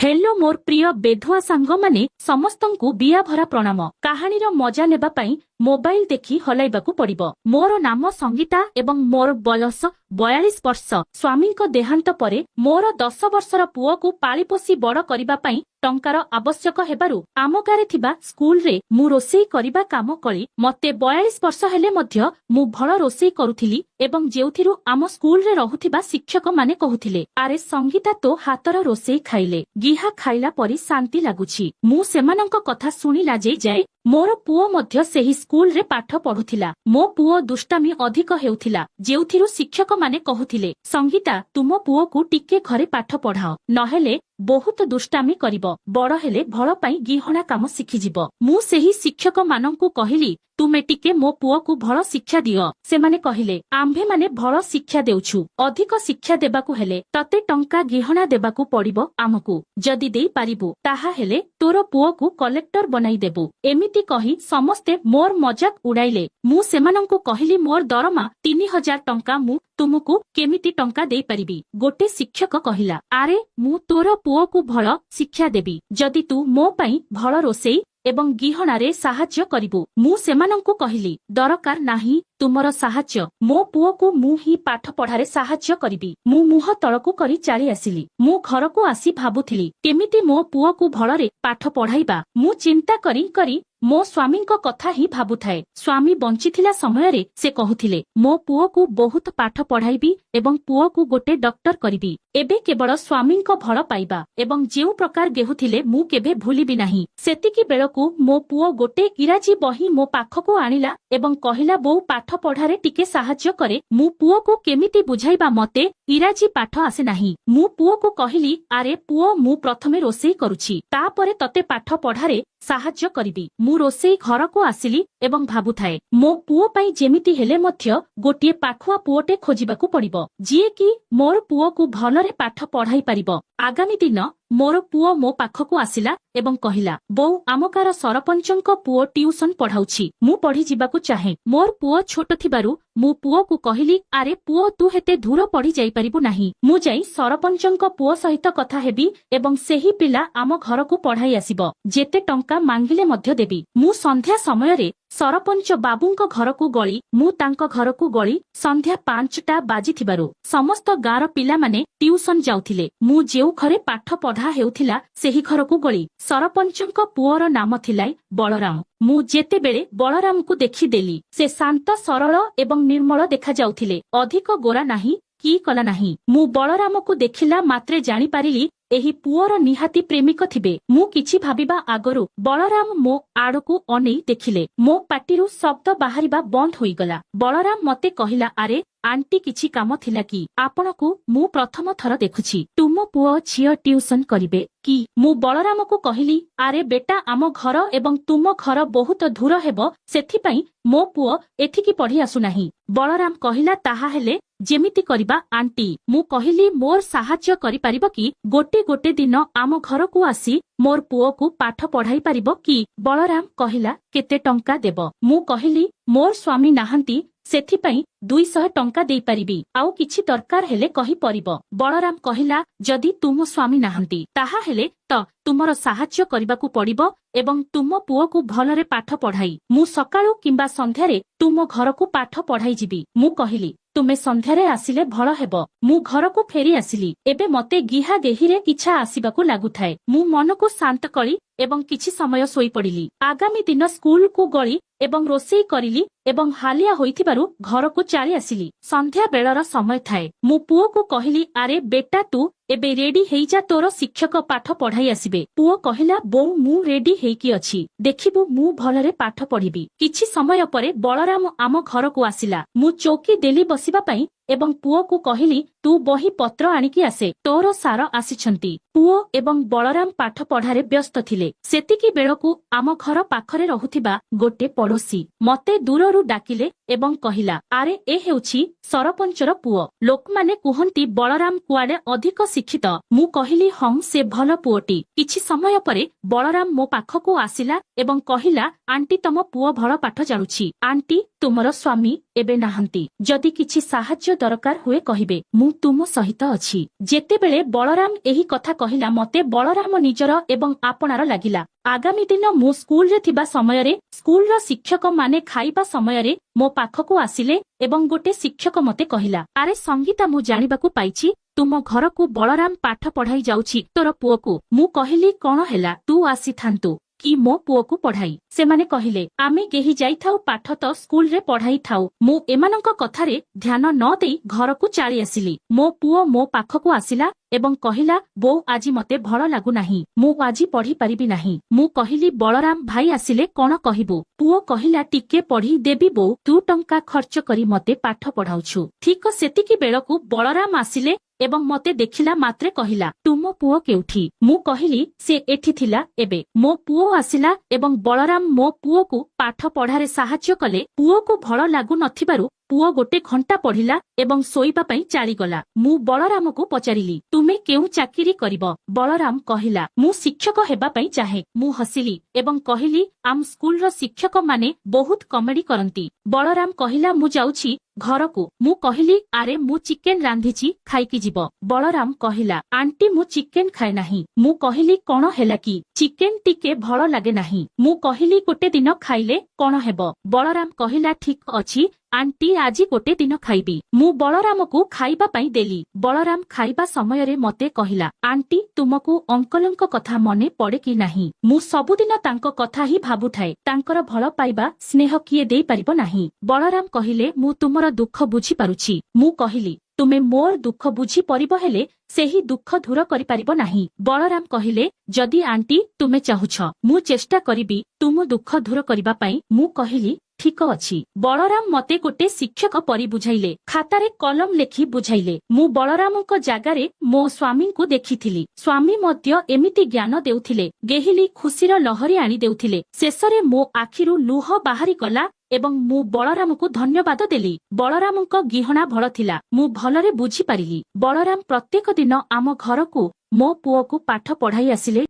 Hello मोर प्रिय बेधुआ सांग माने समस्तंकु बिया भरा प्रणाम। कहानीर मजा नेबा पई मोबाइल देखि हलाइबाकु पड़िबो। मोर नाम संगीता एवं मोर बयस 42 वर्ष। स्वामीको देहांत परे मोर 10 वर्षर पुओकु पाळिपोषी बड़ करिबा पई टंकार आवश्यक हेबारु आम गारे थिबा स्कूल रे मु रोसेई करिबा काम कली। मते 42 वर्ष हेले मध्य मु भल रोसेई करुथिली एवं जेउथिरु आम स्कूल रे रहुथिबा शिक्षक माने कहुथिले, आरे संगीता तो हातर रोसेई खाइले गिहा खाइला परी शांति लागुछि। मु सेमानंक कथा सुनी लाजेई जाए। मोर पुओ मध्य सेही स्कूल रे पाठ पढुथिला। मो पुओ दुष्टामी अधिक हेउथिला, जेउथिरु शिक्षक माने कहुथिले, संगीता तुम पुओ को टिके घरे पाठ पढ़ाओ, नहेले बहुत दुष्टामी करिबो, बड़ हेले भल पई गिहणा काम शिखि जिवो। मु सेही शिक्षक मानंकु कहिली, तुमे टिके मो पुओ को भल शिक्षा दियो। से माने कहिले, आम्भे माने भल शिक्षा देउछु, अधिक शिक्षा देबाकू हेले तते टंका गिहणा देबाकू पड़िबो आमकू। जदि देई पारिबु ताहा हेले तोर पुओ को कलेक्टर बनाई देबु। एमिति कही समस्ते मोर मजाक उड़ाइले। मु सेमानंकु कहिली मोर दरमा 3000 टंका मु तुमको केमिति टंका देई परिबी। गोटे शिक्षक कहिला, आरे मु तोर पुओ को भल शिक्षा देबी जदि तू मो पई भल रोसेई एवं गिहणारे साहाଯ୍ୟ करिबु। मु सेमानंकु कहिली, दरकार नाही तुमर साहाଯ୍ୟ, मो पुओ को मु ही पाठ पढ़ारे साहाଯ୍ୟ करिबी। मु मुह तळकु करी चाली आसिली। मु घरको आसी भाबुथिली केमिति मो पुओ को भलरे पाठ पढ़ाइबा। मु चिंता करी मो स्वामीଙ୍କ कथा ही भाबुथाए। स्वामी बंचिथिला समयरे से कहुथिले, मो पुओ को बहुत पाठ पढ़ाइबी एवं पुओ को गोटे डॉक्टर करिबी। एबे केवल स्वामीଙ୍କ भल पाइबा एवं जेउ प्रकार गेहुथिले मु केबे भूलिबी नाही। सेतिकी बेलकु मो पुओ गोटे इराजी बही मो पाखको आनिला एवं कहिला, बोउ पाठ पढ़ारे टिके साहाଯ୍ୟ करे। मु पुओ को केमिति बुझाइबा, मते इराजी पाठ आसे नाही। मु पुओ को कहिली, आरे पुओ मु प्रथमे रोसेई करूछि, तापरे तते पाठ पढ़ारे साहाଯ୍ୟ करिबी। मु रोसेई घर को आसिली एवं भाबुथाए, मो पुओ पई जेमिति हेले मध्य गोटिए पाखुआ पुओटे खोजिबाकू पड़िबो, जिए कि मोर पुओ को भलरे पाठ पढ़ाई पारिबो। आगामी दिन मोर पुओ मो पाखको आसिला एवं कहिला, बोउ आमकार सरपंचଙ୍କ पुओ ट्यूशन पढ़ाउछि, मु पढ़ी जिबाकू चाहे। मोर पुओ छोट थिबारु मु पुओ को कहिली, आरे पुओ तू हेते दूर पढ़ी जाई परिबु नाही। मु जाई सरपंचଙ୍କ पुओ सहित कथा हेबी एवं सेही पिला आम घर को पढ़ाई आसिबो, जेते टंका मांगिले मध्य देबी। मु संध्या समयरे सरपंच बाबूଙ୍କ घरକୁ गली। मु तांको घरକୁ गली संध्या 5टा बाजिथिबारु समस्त गार पिला माने ट्यूशन जाउथिले। मु जेउ घरे पाठ पढ़ा हेउथिला सेही घरକୁ गली। सरपंचଙ୍କ पुओर नाम थिलाई बलराम। मु जेते बेले बलराम को देखि देली, से शांत सरल एवं निर्मल देखा जाउथिले, अधिक गोरा नाही की कला नाही। मु बलराम को देखिला मात्रे जानी पारिली एही पुओर निहाती प्रेमिक थिबे। मु किछि भाबिबा आगरु बलराम मो आड़कू अनेई देखिले। मो पाटिरु शब्द बाहरिबा बंद होईगला। बलराम मते कहिला, आरे आंटी किछि काम थिला कि? आपणकू मु प्रथम थर देखुछि, तुम पुओ झियो ट्यूशन करिबे कि? मु बलराम को कहिली, आरे बेटा आम घर एवं तुम घर बहुत दूर हेबो, सेथि पई मो पुओ एथिकी पढ़ी आसु नाही। बलराम कहिला, ताहा हेले जेमिति करिबा आंटी। मु कहिली, मोर साहाଯ୍ୟ करि परिबो कि? गोटे दिन आम घर को आसी मोर पुओ को पाठ पढ़ाई पारिबो कि? बलराम कहिला, केते टंका देबो? मु कहिली, मोर स्वामी नाहंती, सेथि पई 200 टंका देई पारिबी, आउ किछि दरकार हेले कहि परिबो। बलराम कहिला, जदि तुम स्वामी नाहंती ताहा हेले त तुमर साहाଯ୍ୟ करिबाकू पड़िबो एवं तुम पुओ को भलरे पाठ पढ़ाई मु सकाळू किंबा संध्यारे तुम घर को पाठ पढ़ाई जिबी। मु कहिली, तुमे संध्यारे आसिले भल हेबो। मु घर को फेरी आसिली। एबे मते गिहा गेहिरे इच्छा आसिबाकू लागुथाए। मु मन को शांत करी एवं किछि समय सोई पड़िली। आगामी दिन स्कूल को गली एवं रोसेई करिली एवं हालिया होइथिबारु घर को चाली आसिली। संध्या बेलर समय थाए। मु पुओ को कहिली, आरे बेटा तू एबे रेडी हेइजा, तोर शिक्षक पाठ पढ़ाई आसिबे। पुओ कहिला, बोउ मु रेडी हेइकी अछि, देखिबु मु भलरे पाठ पढ़िबी। किछि समय परे बलराम आम घर को आसिला। मु चौकी देली बसिबा पई एवं पुओ को कहिली, तू बही पत्र आनिकी आसे, तोर सार आसिछंती। पुओ एवं बलराम पाठ पढ़ारे व्यस्त थिले। सेतिकी बेलकू आम घर पाखरे रहुथिबा गोटे पड़ोसी मते दूररू डाकिले एवं कहिला, आरे ए हेउछि सरपंचर पुओ। लोकमाने कुहंती बलराम कुआडे अधिक शिक्षित। मु कहिली, हं से भल पुओटी। किछि समय परे बलराम मो पाखको आसिला एवं कहिला, आंटी तम पुओ भल पाठ जानुछि। आंटी तुमर स्वामी एबे नाहंती, जदि किछि साहाଯ୍ୟ दरकार हुए कहिबे। मु तुम सहित अछि। जेतेबेले बलराम एही कथा कहिला मते बलराम निजर एवं आपणार लागिला। आगामी दिन मु स्कूल रे थिबा समय रे स्कूल रो शिक्षक माने खाइबा समय रे मो पाखकु आसिले एवं गोटे शिक्षक मते कहिला, अरे संगीता मु जानिबाकु पाइछि तुम घर को बलराम पाठ पढ़ाई जाउछि तोर पुओकु। मु कहिली कोन हेला तू आसी थांतु कि मो पुओकु पढ़ाई। से माने कहिले आमे केही जाइथाउ पाठ तो स्कूल रे पढ़ाई थाउ। मु एमानंक कथारे ध्यान न देई घर को चाली आसिली। मो पुओ मो पाखकु आसिला एवं कहिला बो आजी मते भल लागु नाही, मु आजी पढ़ी परिबी नाही। मु कहिली बलराम भाई आसिले कोन कहिबु। पुओ कहिला टिके पढ़ी देबी बो, तू टंका खर्च करी मते पाठ पढ़ाउछु। ठीक सेतिकी बेलकु बलराम आसिले एवं मते देखिला मात्रे कहिला तुम पुओ केउठी। मु कहिली से एठी थिला एबे। मो पुओ आसिला एवं बलराम मो पुओ को पाठ पढ़ारे साहाय्य कले। पुओ को भल लागु नथिबारु पुओ गोटे घंटा पढ़िला एवं सोइबा पई चाली गला। मु बलराम को पचारिली तुमे केउ चाकिरी करिब। बलराम कहिला मु शिक्षक हेबा पई चाहे। मु हसिली एवं कहिली आम स्कूल रो शिक्षक माने बहुत कॉमेडी करंती। बलराम कहिला मु जाउछि घर को। मु कहिली आरे मु चिकेन रांधिछि खाइकी जीव। बलराम कहिला आंटी मु चिकेन खाए नाही। मु कहिली कोन हेला कि चिकेन टिके भल लागे नाही। मु कहिली गोटे दिन खाइले कोन हेबो। बलराम कहिला ठीक अछि आंटी आजी गोटे दिन खाइबी। मु बलराम को खाइबा पई देली। बलराम खाइबा समय रे मते कहिला आंटी तुमको अंकलंक कथा मने पड़े कि नाही। मु सबुदिन तांको कथा ही भाबुठाए। तांकर भल पाइबा स्नेह किए देई परिबो नाही। बलराम कहिले मु तुमर दुख बुझी पारुछि। मु कहिली तुमे मोर दुख बुझी परिबो हेले सेही दुख दूर करि परिबो नाही। बलराम कहिले जदि आंटी तुमे चाहुछ मु चेष्टा करिबी तुम दुख दूर करिबा पई। मु कहिली ठीक अछि। बलराम मते गोटे शिक्षक परि बुझाइले, खातारे कलम लेखि बुझाइले। मु बलरामक जागारे मो स्वामी को देखिथिली। स्वामी मध्य एमिति ज्ञान देउथिले, गेहिली खुशीर लहरी आनी देउथिले। शेषरे मो आखिरु लुह बाहारी गला एवं मु बलराम को धन्यवाद देली। बलरामक गिहना भल थिला, मु भलरे बुझी पारिली। बलराम प्रत्येक दिन आम घर को मो पुओ को पाठ पढ़ाई आसिले।